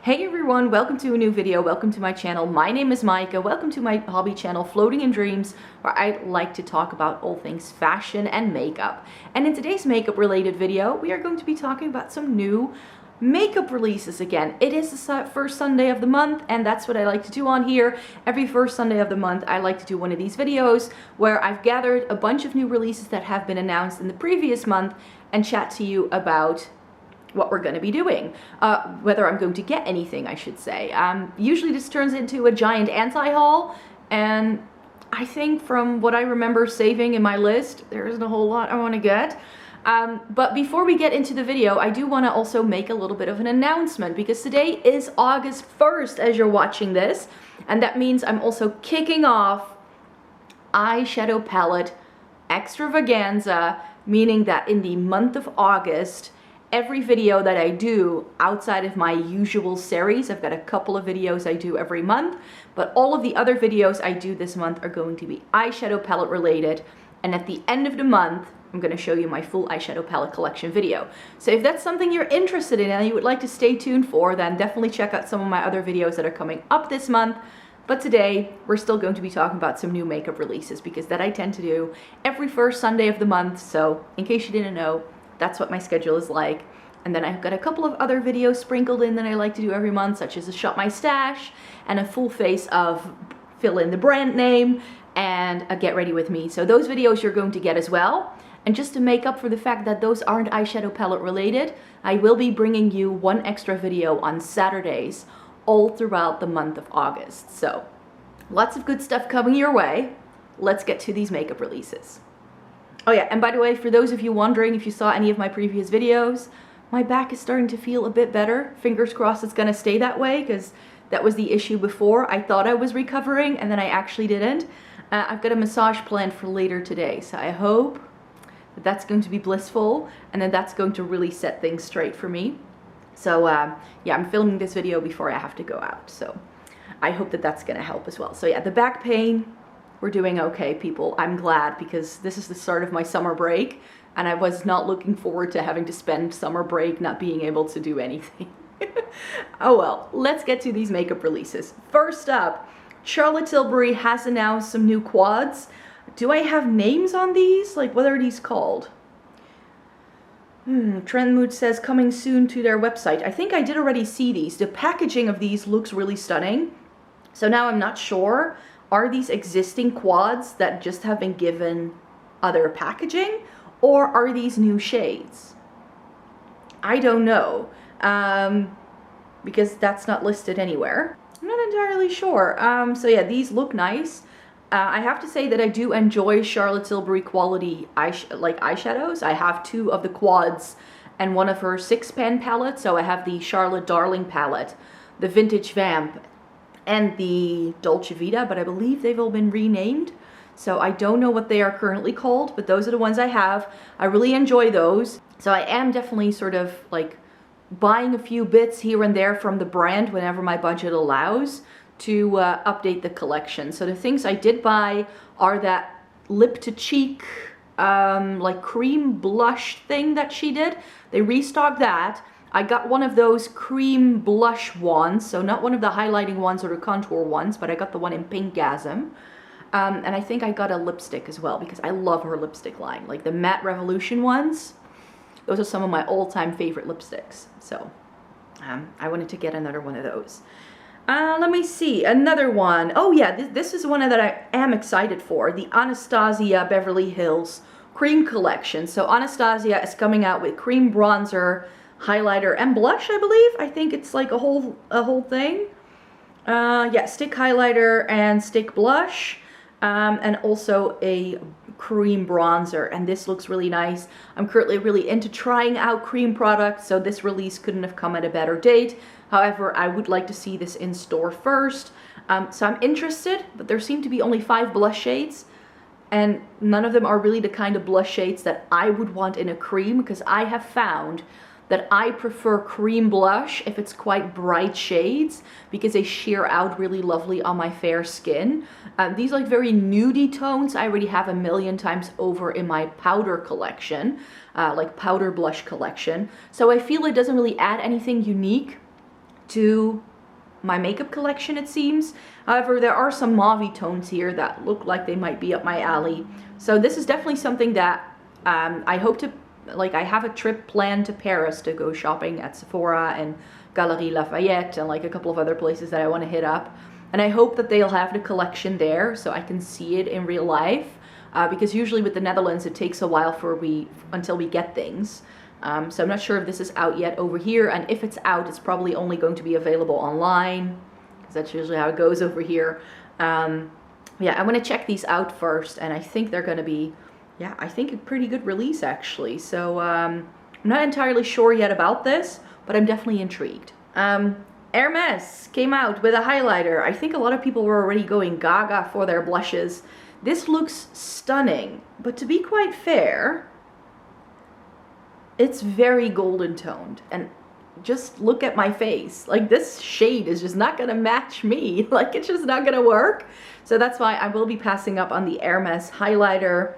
Hey everyone, welcome to a new video, welcome to my channel. My name is Micah, welcome to my hobby channel, Floating in Dreams, where I like to talk about all things fashion and makeup. And in today's makeup related video, we are going to be talking about some new makeup releases again. It is the first Sunday of the month, and that's what I like to do on here. Every first Sunday of the month, I like to do one of these videos where I've gathered a bunch of new releases that have been announced in the previous month and chat to you about what we're going to be doing, whether I'm going to get anything, I should say. Usually this turns into a giant anti-haul, and I think from what I remember saving in my list, there isn't a whole lot I want to get. But before we get into the video, I do want to also make a little bit of an announcement, because today is August 1st as you're watching this, and that means I'm also kicking off eyeshadow palette extravaganza, meaning that in the month of August, every video that I do outside of my usual series, I've got a couple of videos I do every month, but all of the other videos I do this month are going to be eyeshadow palette related. And at the end of the month, I'm going to show you my full eyeshadow palette collection video. So if that's something you're interested in and you would like to stay tuned for, then definitely check out some of my other videos that are coming up this month. But today, we're still going to be talking about some new makeup releases, because that I tend to do every first Sunday of the month. So in case you didn't know, that's what my schedule is like. And then I've got a couple of other videos sprinkled in that I like to do every month, such as a Shop My Stash and a full face of fill in the brand name and a Get Ready With Me. So those videos you're going to get as well. And just to make up for the fact that those aren't eyeshadow palette related, I will be bringing you one extra video on Saturdays all throughout the month of August. So lots of good stuff coming your way. Let's get to these makeup releases. Oh yeah, and by the way, for those of you wondering if you saw any of my previous videos, my back is starting to feel a bit better. Fingers crossed it's gonna stay that way, because that was the issue before. I thought I was recovering and then I actually didn't. I've got a massage planned for later today, so I hope that that's going to be blissful and then that's going to really set things straight for me. So yeah, I'm filming this video before I have to go out, so I hope that that's gonna help as well. So yeah, the back pain, we're doing okay, people. I'm glad, because this is the start of my summer break and I was not looking forward to having to spend summer break not being able to do anything. Oh well, let's get to these makeup releases. First up, Charlotte Tilbury has announced some new quads. Do I have names on these? Like, what are these called? Trend Mood says coming soon to their website. I think I did already see these. The packaging of these looks really stunning. So now I'm not sure. Are these existing quads that just have been given other packaging, or are these new shades? I don't know, because that's not listed anywhere. I'm not entirely sure. So yeah, these look nice. I have to say that I do enjoy Charlotte Tilbury quality eyeshadows. I have two of the quads and one of her 6-pan palettes. So I have the Charlotte Darling palette, the Vintage Vamp, and the Dolce Vita, but I believe they've all been renamed. So I don't know what they are currently called, but those are the ones I have. I really enjoy those. So I am definitely sort of like buying a few bits here and there from the brand whenever my budget allows to update the collection. So the things I did buy are that lip to cheek, like cream blush thing that she did. They restocked that. I got one of those cream blush ones, so not one of the highlighting ones or the contour ones, but I got the one in Pinkgasm. And I think I got a lipstick as well, because I love her lipstick line. Like the Matte Revolution ones, those are some of my all-time favorite lipsticks. So I wanted to get another one of those. Let me see, another one. Oh yeah, this is one that I am excited for, the Anastasia Beverly Hills Cream Collection. So Anastasia is coming out with cream bronzer, highlighter, and blush, I believe. I think it's like a whole thing. Yeah, stick highlighter and stick blush, and also a cream bronzer, and this looks really nice. I'm currently really into trying out cream products, so this release couldn't have come at a better date. However, I would like to see this in store first. So I'm interested, but there seem to be only 5 blush shades, and none of them are really the kind of blush shades that I would want in a cream, because I have found that I prefer cream blush if it's quite bright shades, because they sheer out really lovely on my fair skin. These like very nudie tones I already have a million times over in my powder collection, like powder blush collection. So I feel it doesn't really add anything unique to my makeup collection, it seems. However, there are some mauve tones here that look like they might be up my alley. So this is definitely something that I hope to, like, I have a trip planned to Paris to go shopping at Sephora and Galeries Lafayette and like a couple of other places that I want to hit up. And I hope that they'll have the collection there so I can see it in real life. Because usually with the Netherlands, it takes a while until we get things. So I'm not sure if this is out yet over here, and if it's out, it's probably only going to be available online, because that's usually how it goes over here. Yeah, I want to check these out first, and I think they're going to be, yeah, I think a pretty good release actually. So I'm not entirely sure yet about this, but I'm definitely intrigued. Hermes came out with a highlighter. I think a lot of people were already going gaga for their blushes. This looks stunning, but to be quite fair, it's very golden toned, and just look at my face. Like, this shade is just not gonna match me. Like, it's just not gonna work. So that's why I will be passing up on the Hermes highlighter.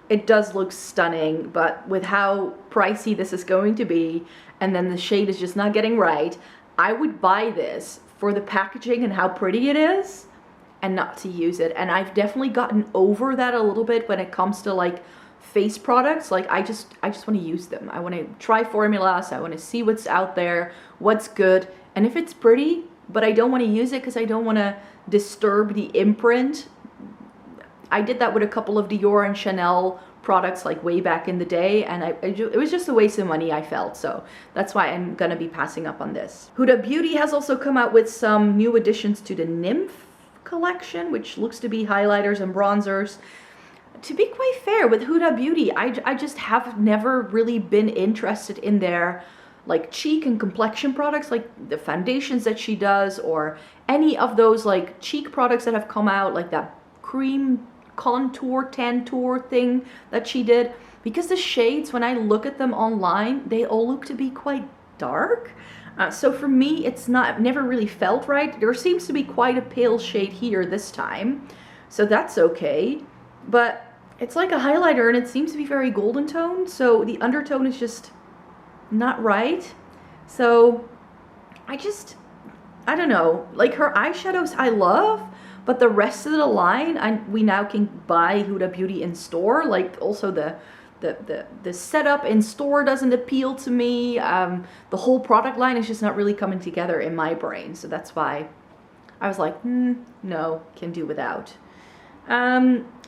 It does look stunning, but with how pricey this is going to be, and then the shade is just not getting right, I would buy this for the packaging and how pretty it is, and not to use it. And I've definitely gotten over that a little bit when it comes to like face products. Like, I just want to use them. I want to try formulas. I want to see what's out there, what's good, and if it's pretty, but I don't want to use it because I don't want to disturb the imprint. I did that with a couple of Dior and Chanel products like way back in the day, and it was just a waste of money, I felt. So that's why I'm gonna be passing up on this. Huda Beauty has also come out with some new additions to the Nymph collection, which looks to be highlighters and bronzers. To be quite fair with Huda Beauty, I just have never really been interested in their like cheek and complexion products, like the foundations that she does, or any of those like cheek products that have come out, like that cream contour tantour thing that she did, because the shades, when I look at them online, they all look to be quite dark. So for me, it's never really felt right. There seems to be quite a pale shade here this time, so that's okay. But it's like a highlighter, and it seems to be very golden toned, so the undertone is just not right. So I don't know. Like, her eyeshadows I love, but the rest of the line, we now can buy Huda Beauty in store. Like, also the setup in store doesn't appeal to me. The whole product line is just not really coming together in my brain. So that's why I was like, no, can do without.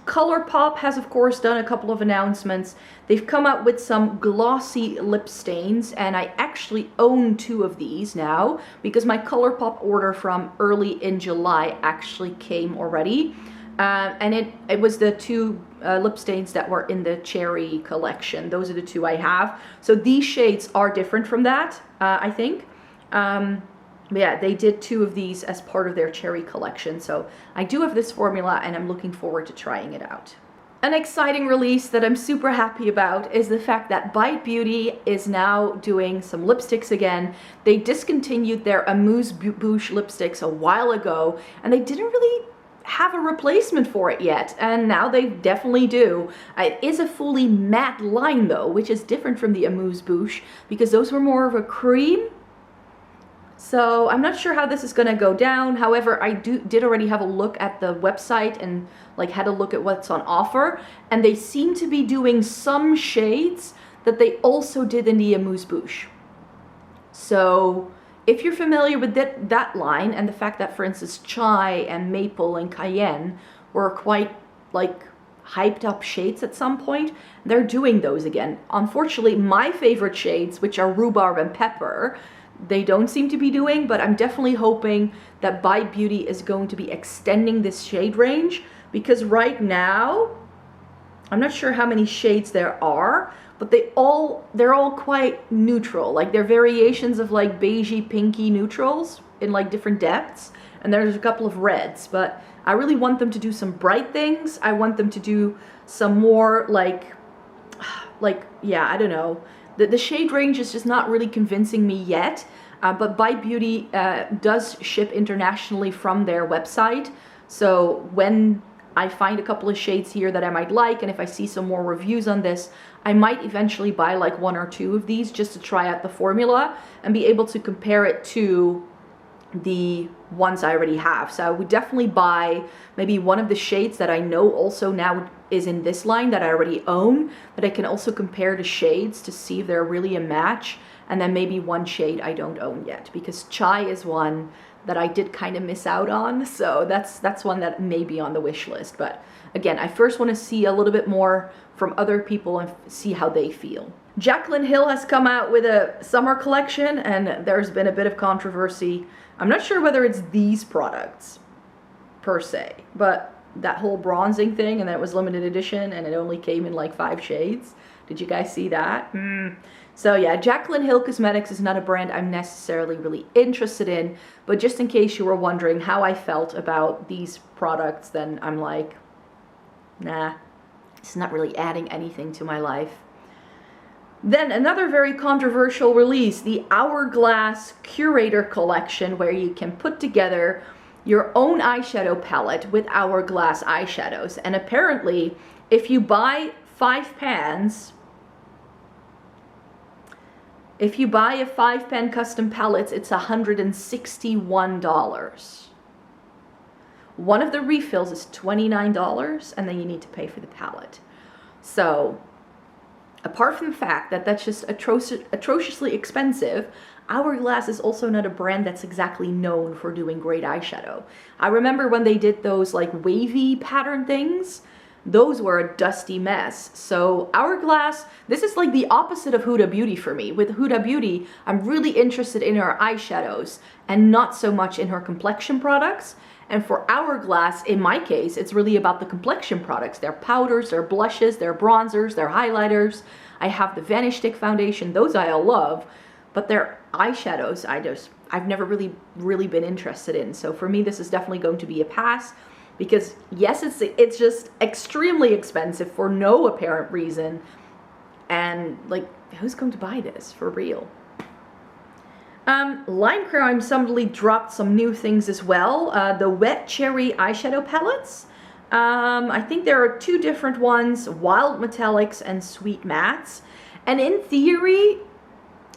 ColourPop has, of course, done a couple of announcements. They've come out with some glossy lip stains, and I actually own 2 of these now because my ColourPop order from early in July actually came already. And it was the 2 lip stains that were in the Cherry collection. Those are the 2 I have. So these shades are different from that, I think. But yeah, they did 2 of these as part of their Cherry collection. So I do have this formula, and I'm looking forward to trying it out. An exciting release that I'm super happy about is the fact that Bite Beauty is now doing some lipsticks again. They discontinued their amuse-bouche lipsticks a while ago, and they didn't really have a replacement for it yet, and now they definitely do. It is a fully matte line though, which is different from the amuse-bouche, because those were more of a cream. So I'm not sure how this is going to go down. However, I did already have a look at the website and like had a look at what's on offer, and they seem to be doing some shades that they also did in the amuse-bouche. So if you're familiar with that line, and the fact that, for instance, Chai and Maple and Cayenne were quite like hyped up shades at some point, they're doing those again. Unfortunately, my favorite shades, which are Rhubarb and Pepper, they don't seem to be doing, but I'm definitely hoping that Bite Beauty is going to be extending this shade range, because right now, I'm not sure how many shades there are, but they're all quite neutral. Like, they're variations of like beigey, pinky neutrals in like different depths, and there's a couple of reds, but I really want them to do some bright things. I want them to do some more like, yeah, I don't know. The shade range is just not really convincing me yet, but Bite Beauty does ship internationally from their website. So when I find a couple of shades here that I might like, and if I see some more reviews on this, I might eventually buy like 1 or 2 of these just to try out the formula and be able to compare it to the ones I already have. So I would definitely buy maybe one of the shades that I know also now is in this line that I already own, that I can also compare the shades to see if they're really a match, and then maybe one shade I don't own yet, because Chai is one that I did kind of miss out on, so that's one that may be on the wish list. But again, I first want to see a little bit more from other people and see how they feel. Jaclyn Hill has come out with a summer collection, and there's been a bit of controversy. I'm not sure whether it's these products per se, but that whole bronzing thing, and that was limited edition, and it only came in like 5 shades. Did you guys see that? So yeah, Jaclyn Hill Cosmetics is not a brand I'm necessarily really interested in, but just in case you were wondering how I felt about these products, then I'm like, nah, it's not really adding anything to my life. Then another very controversial release, the Hourglass Curator Collection, where you can put together your own eyeshadow palette with Hourglass eyeshadows. And apparently, if you buy 5 pans, if you buy a 5-pan custom palette, it's $161. One of the refills is $29, and then you need to pay for the palette. So, apart from the fact that that's just atrociously expensive, Hourglass is also not a brand that's exactly known for doing great eyeshadow. I remember when they did those like wavy pattern things, those were a dusty mess. So Hourglass, this is like the opposite of Huda Beauty for me. With Huda Beauty, I'm really interested in her eyeshadows and not so much in her complexion products. And for Hourglass, in my case, it's really about the complexion products. Their powders, their blushes, their bronzers, their highlighters. I have the Vanish Stick foundation, those I all love. But their eyeshadows, I've never really been interested in. So for me, this is definitely going to be a pass. Because yes, it's just extremely expensive for no apparent reason. And like, who's going to buy this for real? Line Crime suddenly dropped some new things as well. The Wet Cherry eyeshadow palettes. I think there are 2 different ones, Wild Metallics and Sweet Mattes. And in theory,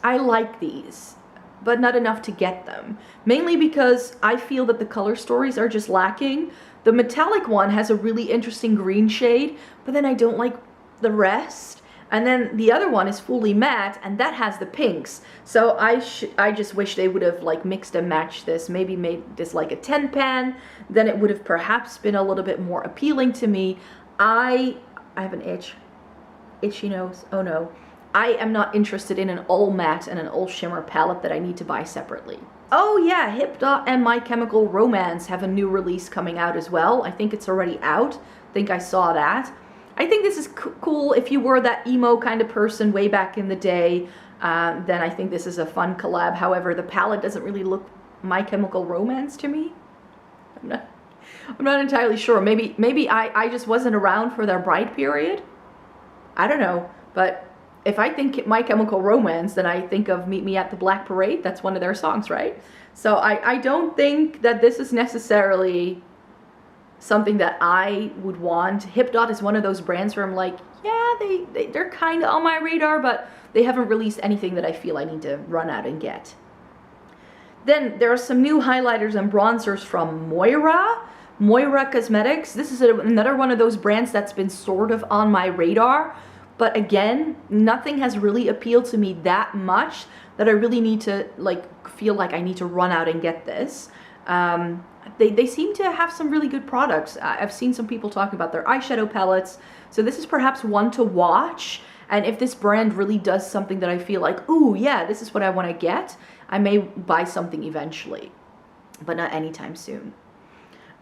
I like these, but not enough to get them. Mainly because I feel that the color stories are just lacking. The metallic one has a really interesting green shade, but then I don't like the rest. And then the other one is fully matte, and that has the pinks. So I just wish they would have like mixed and matched this, maybe made this like a 10-pan, then it would have perhaps been a little bit more appealing to me. I have an itchy nose, oh no. I am not interested in an all matte and an all shimmer palette that I need to buy separately. Oh yeah, Hip Dot and My Chemical Romance have a new release coming out as well. I think it's already out. I think I saw that. I think this is cool if you were that emo kind of person way back in the day. Then I think this is a fun collab. However, the palette doesn't really look My Chemical Romance to me. I'm not entirely sure. Maybe I just wasn't around for their Bright period. I don't know, but if I think My Chemical Romance, then I think of Meet Me at the Black Parade. That's one of their songs, right? So I don't think that this is necessarily something that I would want. Hip Dot is one of those brands where I'm like, yeah, they're kind of on my radar, but they haven't released anything that I feel I need to run out and get. Then there are some new highlighters and bronzers from Moira Cosmetics. This is another one of those brands that's been sort of on my radar. But again, nothing has really appealed to me that much that I really need to feel like I need to run out and get this. They seem to have some really good products. I've seen some people talking about their eyeshadow palettes. So this is perhaps one to watch. And if this brand really does something that I feel like, ooh, yeah, this is what I want to get, I may buy something eventually, but not anytime soon.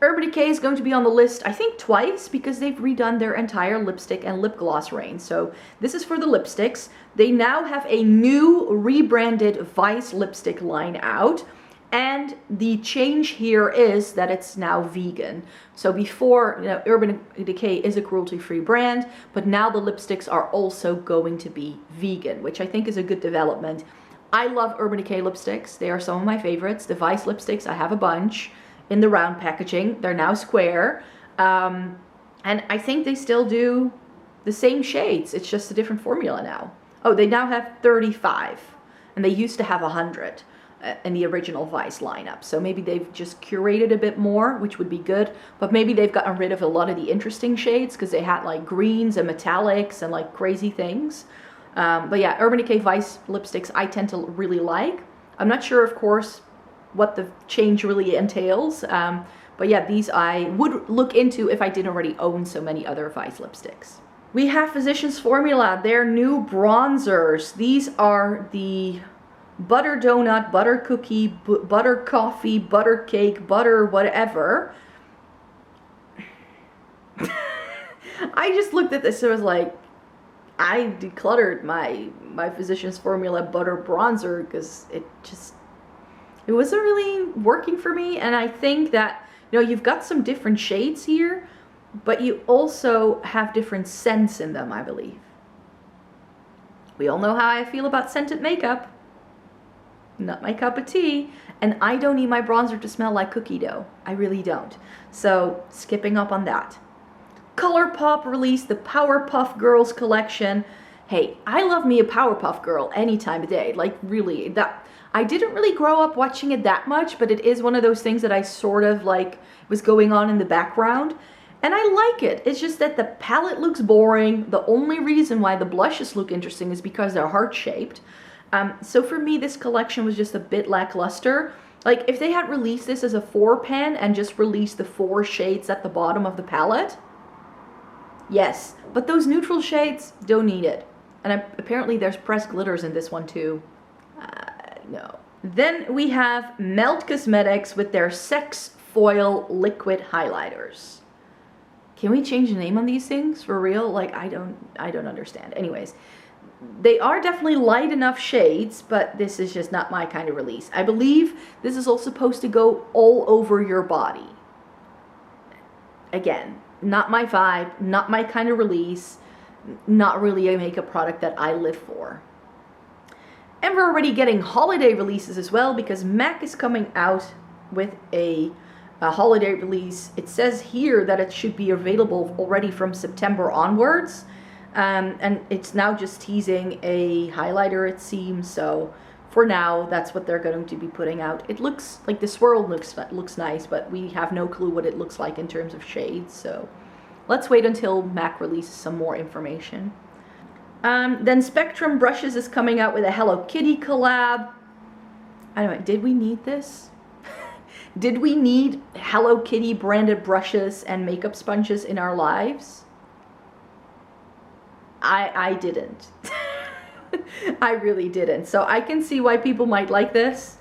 Urban Decay is going to be on the list, I think twice, because they've redone their entire lipstick and lip gloss range. So this is for the lipsticks. They now have a new rebranded Vice lipstick line out. And the change here is that it's now vegan. So before, you know, Urban Decay is a cruelty-free brand, but now the lipsticks are also going to be vegan, which I think is a good development. I love Urban Decay lipsticks. They are some of my favorites. The Vice lipsticks, I have a bunch in the round packaging. They're now square. And I think they still do the same shades. It's just a different formula now. Oh, they now have 35. And they used to have 100. in the original Vice lineup. So maybe they've just curated a bit more, which would be good, but maybe they've gotten rid of a lot of the interesting shades because they had like greens and metallics and like crazy things. But yeah, Urban Decay Vice lipsticks I tend to really like. I'm not sure, of course, what the change really entails, but yeah, these I would look into if I didn't already own so many other Vice lipsticks. We have Physicians Formula, their new bronzers. These are the butter donut, butter cookie, butter coffee, butter cake, butter whatever. I just looked at this and was like, I decluttered my Physicians Formula butter bronzer because it wasn't really working for me. And I think that, you know, you've got some different shades here, but you also have different scents in them, I believe. We all know how I feel about scented makeup. Not my cup of tea, and I don't need my bronzer to smell like cookie dough. I really don't. So skipping up on that. ColourPop released the Powerpuff Girls collection. Hey, I love me a Powerpuff Girl any time of day. Like really, that I didn't really grow up watching it that much, but it is one of those things that I sort of like was going on in the background. And I like it. It's just that the palette looks boring. The only reason why the blushes look interesting is because they're heart-shaped. So for me, this collection was just a bit lackluster. Like, if they had released this as a 4-pan and just released the 4 shades at the bottom of the palette, yes. But those neutral shades, don't need it. And apparently there's pressed glitters in this one too. No. Then we have Melt Cosmetics with their Sex Foil Liquid Highlighters. Can we change the name on these things for real? Like, I don't understand. Anyways, they are definitely light enough shades, but this is just not my kind of release. I believe this is all supposed to go all over your body. Again, not my vibe, not my kind of release, not really a makeup product that I live for. And we're already getting holiday releases as well, because MAC is coming out with a holiday release. It says here that it should be available already from September onwards. And it's now just teasing a highlighter, it seems. So for now, that's what they're going to be putting out. It looks like the swirl looks nice, but we have no clue what it looks like in terms of shades. So let's wait until MAC releases some more information. Then Spectrum Brushes is coming out with a Hello Kitty collab. I don't know, did we need this? Did we need Hello Kitty branded brushes and makeup sponges in our lives? I didn't. I really didn't. So I can see why people might like this,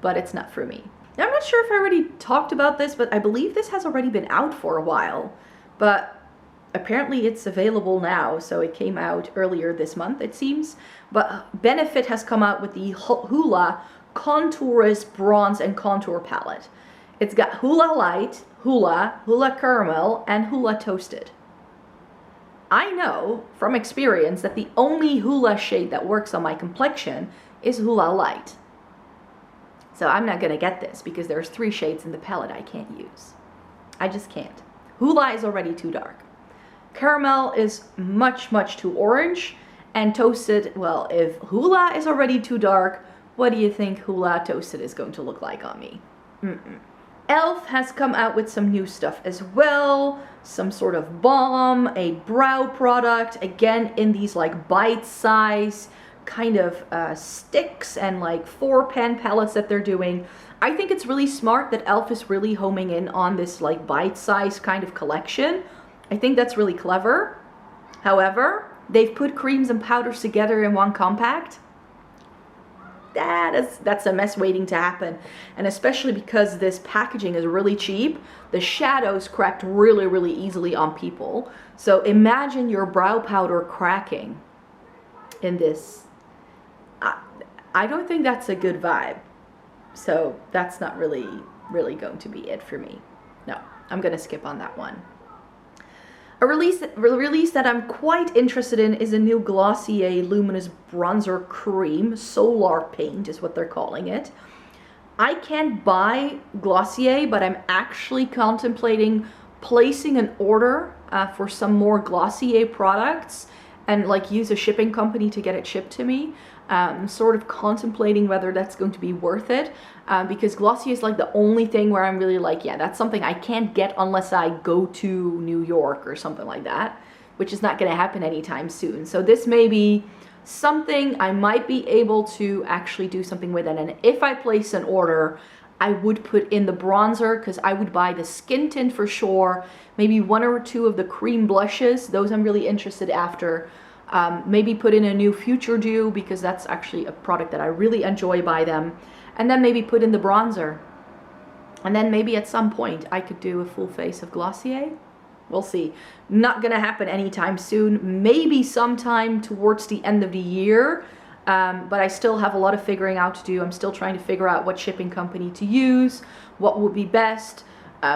but it's not for me. Now, I'm not sure if I already talked about this, but I believe this has already been out for a while. But apparently it's available now, so it came out earlier this month, it seems. But Benefit has come out with the Hoola Contourist Bronze and Contour Palette. It's got Hoola Light, Hoola Caramel, and Hoola Toasted. I know from experience that the only Hoola shade that works on my complexion is Hoola Light. So I'm not gonna get this because there's 3 shades in the palette I can't use. I just can't. Hoola is already too dark. Caramel is much, much too orange. And Toasted, well, if Hoola is already too dark, what do you think Hoola Toasted is going to look like on me? e.l.f. has come out with some new stuff as well. Some sort of balm, a brow product, again in these like bite-size kind of sticks and like 4-pan palettes that they're doing. I think it's really smart that e.l.f. is really homing in on this like bite-size kind of collection. I think that's really clever. However, they've put creams and powders together in one compact. That's a mess waiting to happen. And especially because this packaging is really cheap, the shadows cracked really, really easily on people. So imagine your brow powder cracking in this. I don't think that's a good vibe. So that's not really going to be it for me. No, I'm gonna skip on that one. A release that I'm quite interested in is a new Glossier Luminous Bronzer Cream. Solar Paint is what they're calling it. I can't buy Glossier, but I'm actually contemplating placing an order for some more Glossier products and like use a shipping company to get it shipped to me. I'm sort of contemplating whether that's going to be worth it, because Glossier is like the only thing where I'm really like, yeah, that's something I can't get unless I go to New York or something like that, which is not going to happen anytime soon. So this may be something I might be able to actually do something with it. And if I place an order, I would put in the bronzer, because I would buy the skin tint for sure, maybe 1 or 2 of the cream blushes, those I'm really interested after. Maybe put in a new Future Dew, because that's actually a product that I really enjoy by them. And then maybe put in the bronzer. And then maybe at some point I could do a full face of Glossier. We'll see. Not gonna happen anytime soon. Maybe sometime towards the end of the year. But I still have a lot of figuring out to do. I'm still trying to figure out what shipping company to use, what would be best.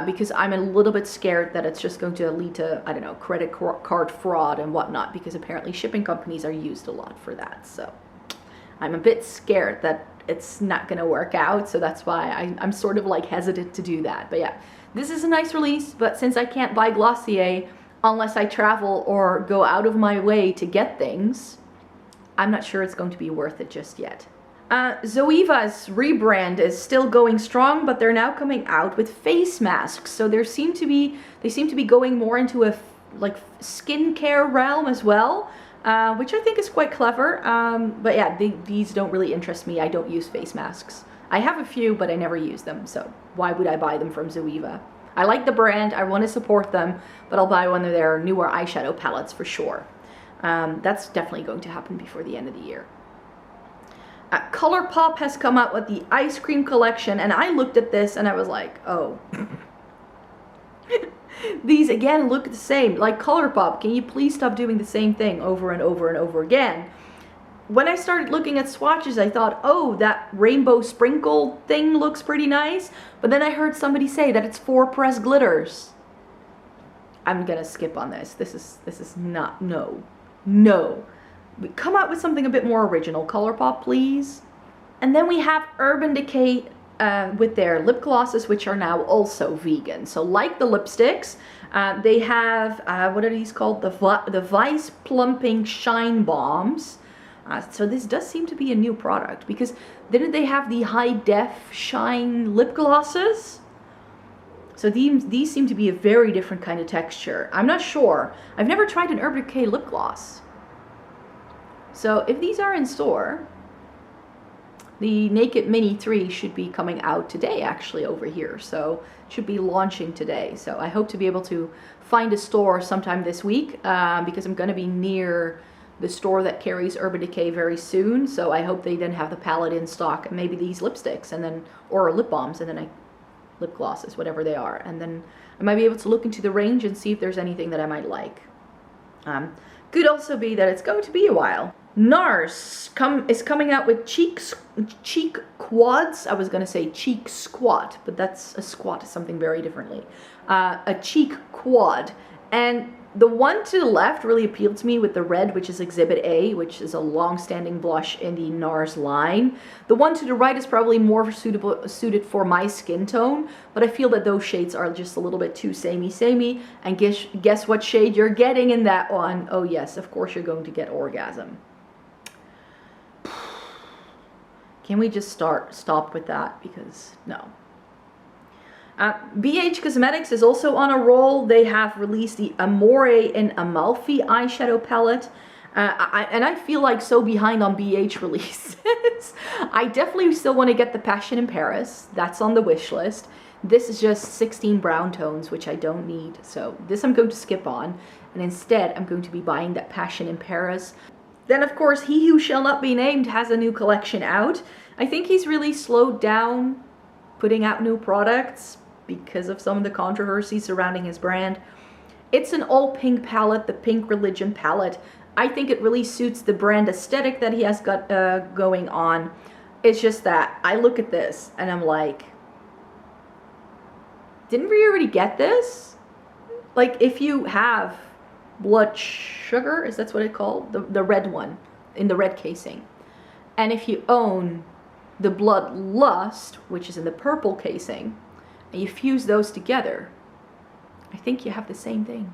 Because I'm a little bit scared that it's just going to lead to, I don't know, credit card fraud and whatnot, because apparently shipping companies are used a lot for that. So I'm a bit scared that it's not going to work out. So that's why I'm sort of like hesitant to do that. But yeah, this is a nice release. But since I can't buy Glossier unless I travel or go out of my way to get things, I'm not sure it's going to be worth it just yet. Zoeva's rebrand is still going strong, but they're now coming out with face masks. So they seem to be going more into a like skincare realm as well, which I think is quite clever. But yeah, these don't really interest me. I don't use face masks. I have a few, but I never use them. So why would I buy them from Zoeva? I like the brand. I want to support them, but I'll buy one of their newer eyeshadow palettes for sure. That's definitely going to happen before the end of the year. ColourPop has come out with the ice cream collection, and I looked at this and I was like, oh. These again look the same. Like, ColourPop, can you please stop doing the same thing over and over and over again? When I started looking at swatches, I thought, oh, that rainbow sprinkle thing looks pretty nice. But then I heard somebody say that it's 4 pressed glitters. I'm gonna skip on this. This is not, no. Come out with something a bit more original, ColourPop, please. And then we have Urban Decay with their lip glosses, which are now also vegan. So like the lipsticks, they have, what are these called? The Vice Plumping Shine Bombs. So this does seem to be a new product, because didn't they have the High Def Shine lip glosses? So these seem to be a very different kind of texture. I'm not sure. I've never tried an Urban Decay lip gloss. So if these are in store, the Naked Mini 3 should be coming out today actually over here. So it should be launching today. So I hope to be able to find a store sometime this week, because I'm going to be near the store that carries Urban Decay very soon. So I hope they then have the palette in stock, and maybe these lipsticks, and then, or lip balms, and then lip glosses, whatever they are. And then I might be able to look into the range and see if there's anything that I might like. Could also be that it's going to be a while. NARS is coming out with cheek quads. I was going to say cheek squat, but that's a squat is something very differently. A cheek quad. And the one to the left really appealed to me with the red, which is Exhibit A, which is a long-standing blush in the NARS line. The one to the right is probably more suited for my skin tone, but I feel that those shades are just a little bit too samey. And guess what shade you're getting in that one? Oh yes, of course you're going to get Orgasm. Can we just stop with that? Because no. BH Cosmetics is also on a roll. They have released the Amore and Amalfi eyeshadow palette. And I feel like so behind on BH releases. I definitely still want to get the Passion in Paris. That's on the wish list. This is just 16 brown tones, which I don't need. So this I'm going to skip on. And instead, I'm going to be buying that Passion in Paris. Then, of course, He Who Shall Not Be Named has a new collection out. I think he's really slowed down putting out new products because of some of the controversy surrounding his brand. It's an all pink palette, the Pink Religion palette. I think it really suits the brand aesthetic that he has got going on. It's just that I look at this and I'm like, didn't we already get this? Like, if you have Blood Sugar, is that what it's called? The red one in the red casing. And if you own the Blood Lust, which is in the purple casing, and you fuse those together, I think you have the same thing.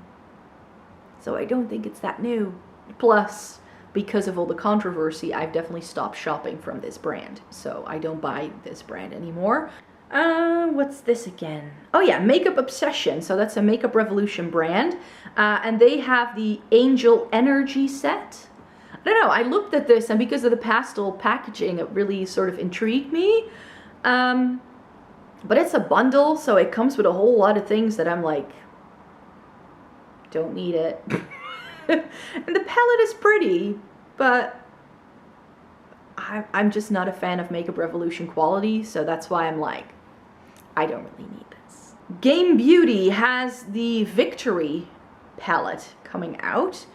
So I don't think it's that new. Plus, because of all the controversy, I've definitely stopped shopping from this brand. So I don't buy this brand anymore. What's this again? Oh yeah, Makeup Obsession. So that's a Makeup Revolution brand. And they have the Angel Energy set. I don't know, I looked at this and because of the pastel packaging, it really sort of intrigued me. But it's a bundle, so it comes with a whole lot of things that I'm like, don't need it. And the palette is pretty, but I'm just not a fan of Makeup Revolution quality, so that's why I'm like, I don't really need this. Game Beauty has the Victory palette coming out.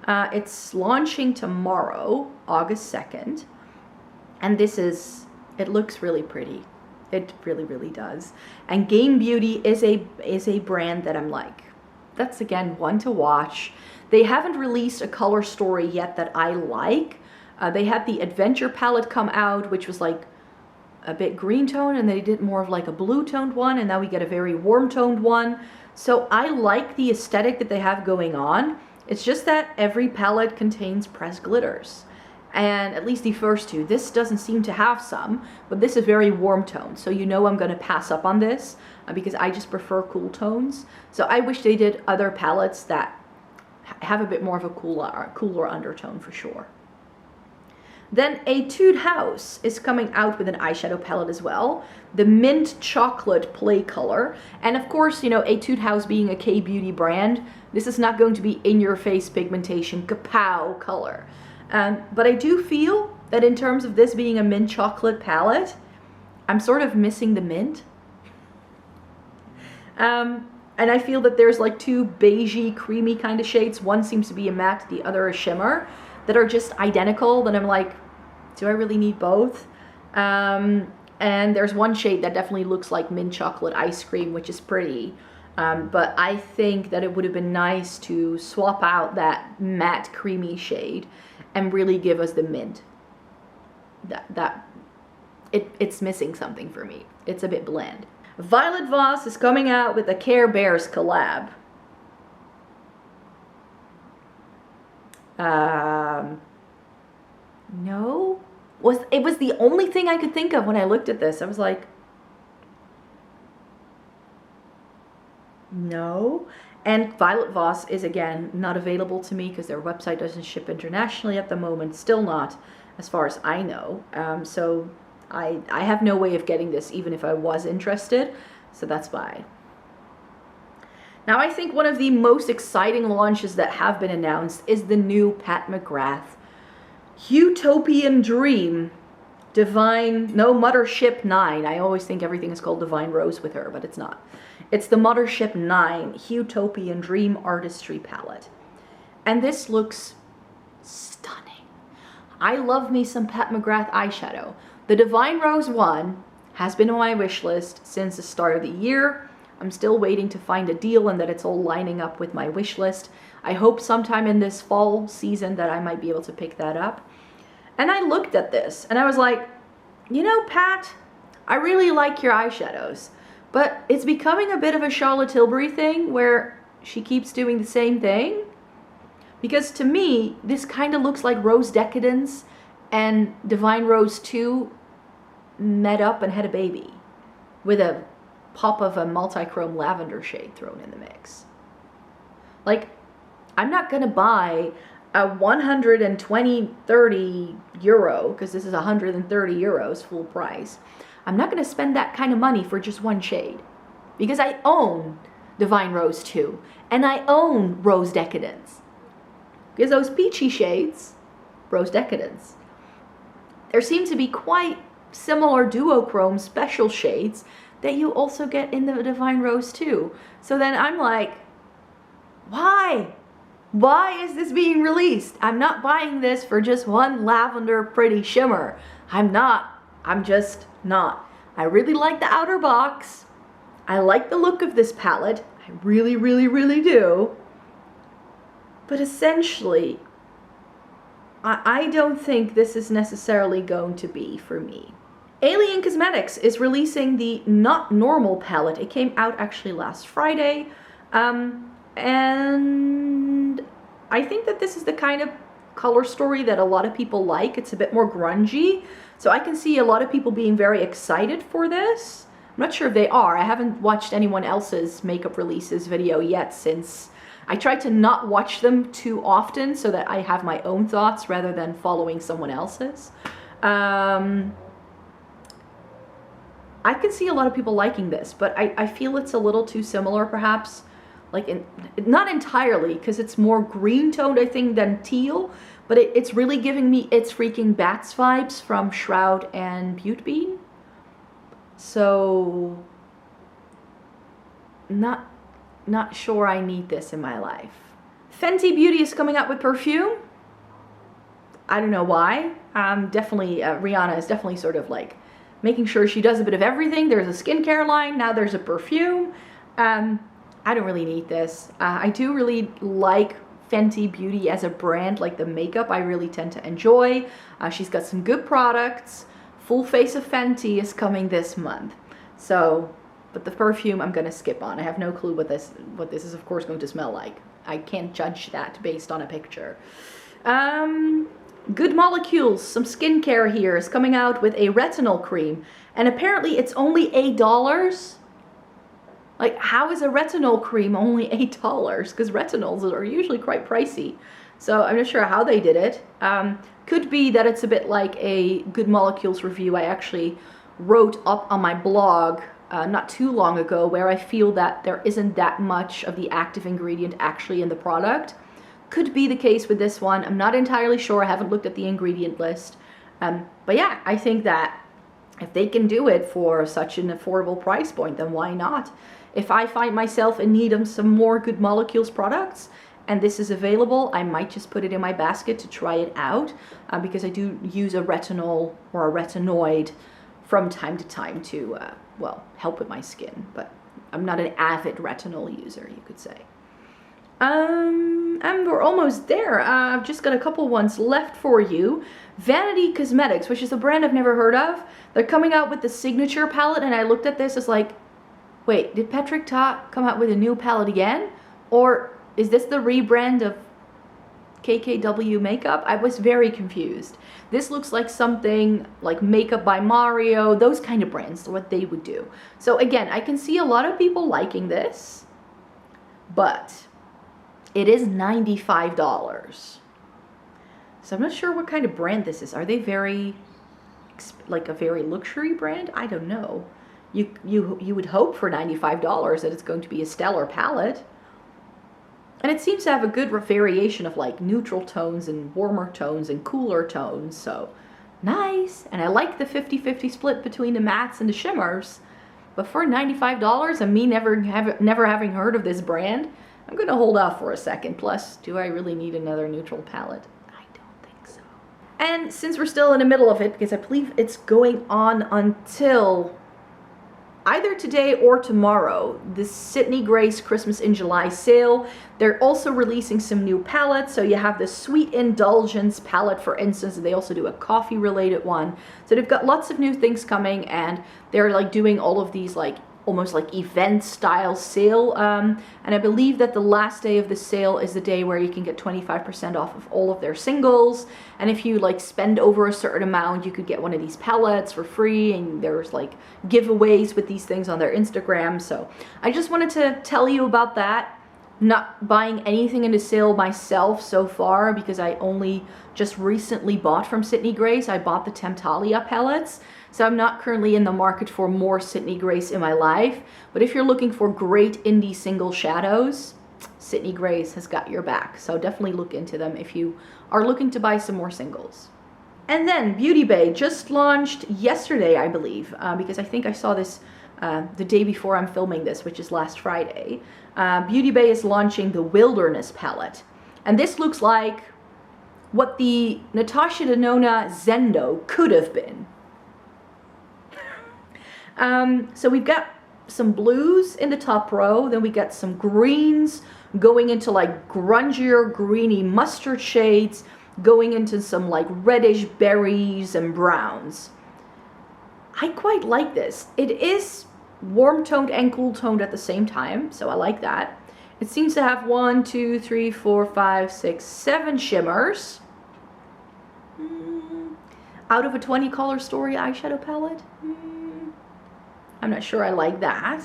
It's launching tomorrow, August 2nd, and it looks really pretty. It really, really does. And Game Beauty is a brand that I'm like, that's again one to watch. They haven't released a color story yet that I like. They had the Adventure palette come out, which was like a bit green tone, and they did more of like a blue toned one, and now we get a very warm toned one. So I like the aesthetic that they have going on. It's just that every palette contains pressed glitters. And at least the first two. This doesn't seem to have some, but this is very warm tone. So you know I'm going to pass up on this because I just prefer cool tones. So I wish they did other palettes that have a bit more of a cooler undertone for sure. Then Etude House is coming out with an eyeshadow palette as well. The Mint Chocolate Play Color. And of course, you know, Etude House being a K-beauty brand, this is not going to be in-your-face pigmentation kapow color. But I do feel that in terms of this being a mint chocolate palette, I'm sort of missing the mint. And I feel that there's like two beigey, creamy kind of shades. One seems to be a matte, the other a shimmer, that are just identical. Then I'm like, do I really need both? And there's one shade that definitely looks like mint chocolate ice cream, which is pretty. But I think that it would have been nice to swap out that matte creamy shade and really give us the mint. It's missing something for me. It's a bit bland. Violet Voss is coming out with a Care Bears collab. No? It was the only thing I could think of when I looked at this. I was like, no. And Violet Voss is, again, not available to me because their website doesn't ship internationally at the moment. Still not, as far as I know. So I have no way of getting this, even if I was interested. So that's why. Now, I think one of the most exciting launches that have been announced is the new Pat McGrath Utopian Dream Mothership 9. I always think everything is called Divine Rose with her, but it's not. It's the Mothership 9 Utopian Dream Artistry Palette. And this looks stunning. I love me some Pat McGrath eyeshadow. The Divine Rose one has been on my wish list since the start of the year. I'm still waiting to find a deal and that it's all lining up with my wish list. I hope sometime in this fall season that I might be able to pick that up. And I looked at this and I was like, you know, Pat, I really like your eyeshadows, but it's becoming a bit of a Charlotte Tilbury thing where she keeps doing the same thing. Because to me, this kind of looks like Rose Decadence and Divine Rose 2 met up and had a baby with a pop of a multi-chrome lavender shade thrown in the mix. Like, I'm not gonna buy a 120-30 euro, because this is 130 euros full price. I'm not gonna spend that kind of money for just one shade, because I own Divine Rose 2 and I own Rose Decadence. Because those peachy shades, Rose Decadence, there seem to be quite similar duochrome special shades that you also get in the Divine Rose 2. So then I'm like, why? Why is this being released? I'm not buying this for just one lavender pretty shimmer. I'm just not. I really like the outer box. I like the look of this palette. I really, really, really do. But essentially, I don't think this is necessarily going to be for me. Alien Cosmetics is releasing the Not Normal palette. It came out actually last Friday. And I think that this is the kind of color story that a lot of people like. It's a bit more grungy. So I can see a lot of people being very excited for this. I'm not sure if they are. I haven't watched anyone else's makeup releases video yet, since I try to not watch them too often so that I have my own thoughts rather than following someone else's. I can see a lot of people liking this, but I feel it's a little too similar perhaps. Like, not entirely, because it's more green toned, I think, than teal, but it's really giving me It's Freaking Bats vibes from Shroud and Beauty Bean. So, not sure I need this in my life. Fenty Beauty is coming out with perfume. I don't know why. Definitely, Rihanna is definitely sort of like making sure she does a bit of everything. There's a skincare line, now there's a perfume. I don't really need this. I do really like Fenty Beauty as a brand, like the makeup I really tend to enjoy. She's got some good products. Full Face of Fenty is coming this month. So, but the perfume I'm gonna skip on. I have no clue what this is of course going to smell like. I can't judge that based on a picture. Good Molecules, some skincare here, is coming out with a retinol cream. And apparently it's only $8. Like, how is a retinol cream only $8? Because retinols are usually quite pricey. So I'm not sure how they did it. Could be that it's a bit like a Good Molecules review I actually wrote up on my blog not too long ago, where I feel that there isn't that much of the active ingredient actually in the product. Could be the case with this one. I'm not entirely sure. I haven't looked at the ingredient list. But yeah, I think that if they can do it for such an affordable price point, then why not? If I find myself in need of some more Good Molecules products and this is available, I might just put it in my basket to try it out, because I do use a retinol or a retinoid from time to time to, well, help with my skin. But I'm not an avid retinol user, you could say. And we're almost there. I've just got a couple ones left for you. Vanity Cosmetics, which is a brand I've never heard of. They're coming out with the Signature palette, and I looked at this as like, wait, did Patrick Ta come out with a new palette again? Or is this the rebrand of KKW makeup? I was very confused. This looks like something like Makeup by Mario, those kind of brands, what they would do. So again, I can see a lot of people liking this, but it is $95. So I'm not sure what kind of brand this is. Are they very, like a very luxury brand? I don't know. You would hope for $95 that it's going to be a stellar palette. And it seems to have a good variation of like neutral tones and warmer tones and cooler tones. So nice. And I like the 50-50 split between the mattes and the shimmers. But for $95 and me never having heard of this brand, I'm going to hold off for a second. Plus, do I really need another neutral palette? I don't think so. And since we're still in the middle of it, because I believe it's going on until either today or tomorrow, the Sydney Grace Christmas in July sale. They're also releasing some new palettes. So you have the Sweet Indulgence palette, for instance, and they also do a coffee related one. So they've got lots of new things coming, and they're like doing all of these like almost like event style sale. And I believe that the last day of the sale is the day where you can get 25% off of all of their singles. And if you like spend over a certain amount, you could get one of these palettes for free. And there's like giveaways with these things on their Instagram. So I just wanted to tell you about that. Not buying anything in the sale myself so far, because I only just recently bought from Sydney Grace. I bought the Temptalia palettes. So I'm not currently in the market for more Sydney Grace in my life. But if you're looking for great indie single shadows, Sydney Grace has got your back. So definitely look into them if you are looking to buy some more singles. And then Beauty Bay just launched yesterday, I believe, because I think I saw this the day before I'm filming this, which is last Friday. Beauty Bay is launching the Wilderness palette. And this looks like what the Natasha Denona Zendo could have been. So we've got some blues in the top row, then we got some greens going into like grungier, greeny mustard shades, going into some like reddish berries and browns. I quite like this. It is warm toned and cool toned at the same time, so I like that. It seems to have 1, 2, 3, 4, 5, 6, 7 shimmers. Out of a 20 color story eyeshadow palette? I'm not sure I like that.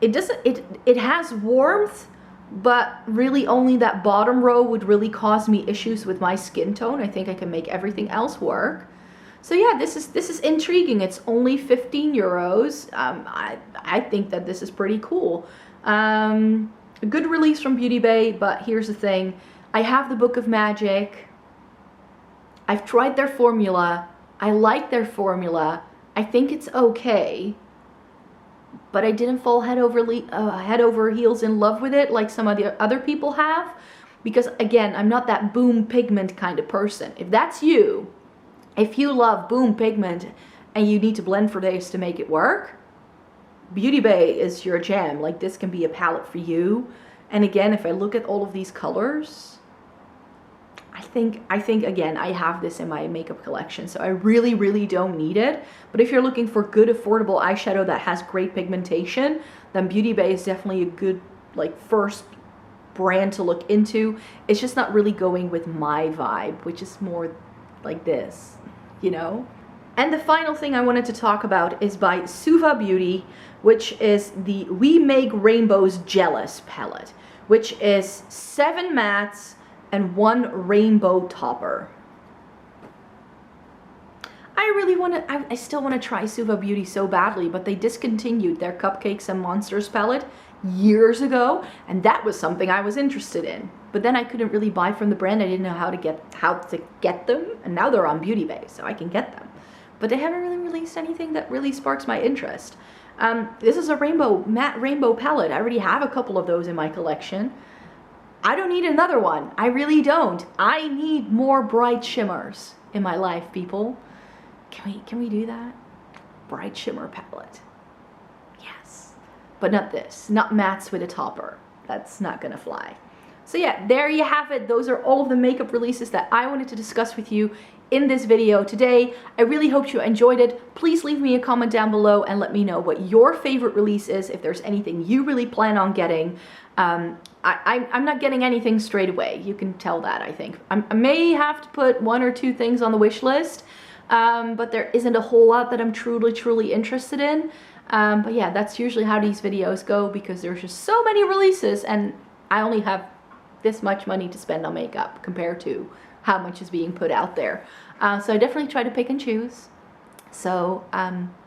It doesn't, it has warmth, but really only that bottom row would really cause me issues with my skin tone. I think I can make everything else work. So yeah, this is intriguing. It's only 15 euros. I think that this is pretty cool. A good release from Beauty Bay, but here's the thing. I have the Book of Magic. I've tried their formula. I like their formula. I think it's okay. But I didn't fall head over heels in love with it like some of the other people have. Because again, I'm not that boom pigment kind of person. If that's you, if you love boom pigment and you need to blend for days to make it work, Beauty Bay is your jam. Like, this can be a palette for you. And again, if I look at all of these colors, I think again, I have this in my makeup collection, so I really don't need it. But if you're looking for good, affordable eyeshadow that has great pigmentation, then Beauty Bay is definitely a good, like, first brand to look into. It's just not really going with my vibe, which is more like this, you know? And the final thing I wanted to talk about is by Zoeva Beauty, which is the We Make Rainbows Jealous palette, which is 7 mattes and 1 rainbow topper. I still want to try Zoeva Beauty so badly, but they discontinued their Cupcakes and Monsters palette years ago, and that was something I was interested in. But then I couldn't really buy from the brand. I didn't know how to get them, and now they're on Beauty Bay, so I can get them. But they haven't really released anything that really sparks my interest. This is a matte rainbow palette. I already have a couple of those in my collection. I don't need another one. I really don't. I need more bright shimmers in my life, people. Can we do that? Bright shimmer palette. Yes. But not this. Not mattes with a topper. That's not gonna fly. So yeah, there you have it. Those are all of the makeup releases that I wanted to discuss with you in this video today. I really hope you enjoyed it. Please leave me a comment down below and let me know what your favorite release is, if there's anything you really plan on getting. I'm not getting anything straight away. You can tell that, I think. I may have to put 1 or 2 things on the wish list, but there isn't a whole lot that I'm truly interested in. But yeah, that's usually how these videos go, because there's just so many releases and I only have this much money to spend on makeup compared to how much is being put out there. So I definitely try to pick and choose. So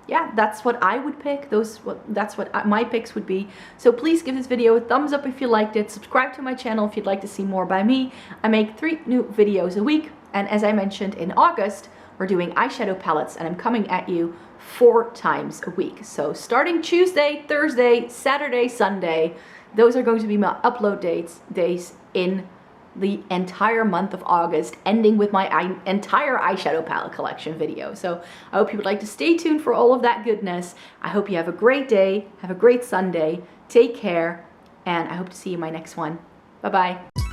yeah, that's what I would pick. That's what my picks would be. So please give this video a thumbs up if you liked it. Subscribe to my channel if you'd like to see more by me. I make 3 new videos a week. And as I mentioned, in August, we're doing eyeshadow palettes, and I'm coming at you 4 times a week. So starting Tuesday, Thursday, Saturday, Sunday, those are going to be my upload days in the entire month of August, ending with my entire eyeshadow palette collection video. So I hope you would like to stay tuned for all of that goodness. I hope you have a great day, have a great Sunday, take care, and I hope to see you in my next one. Bye-bye.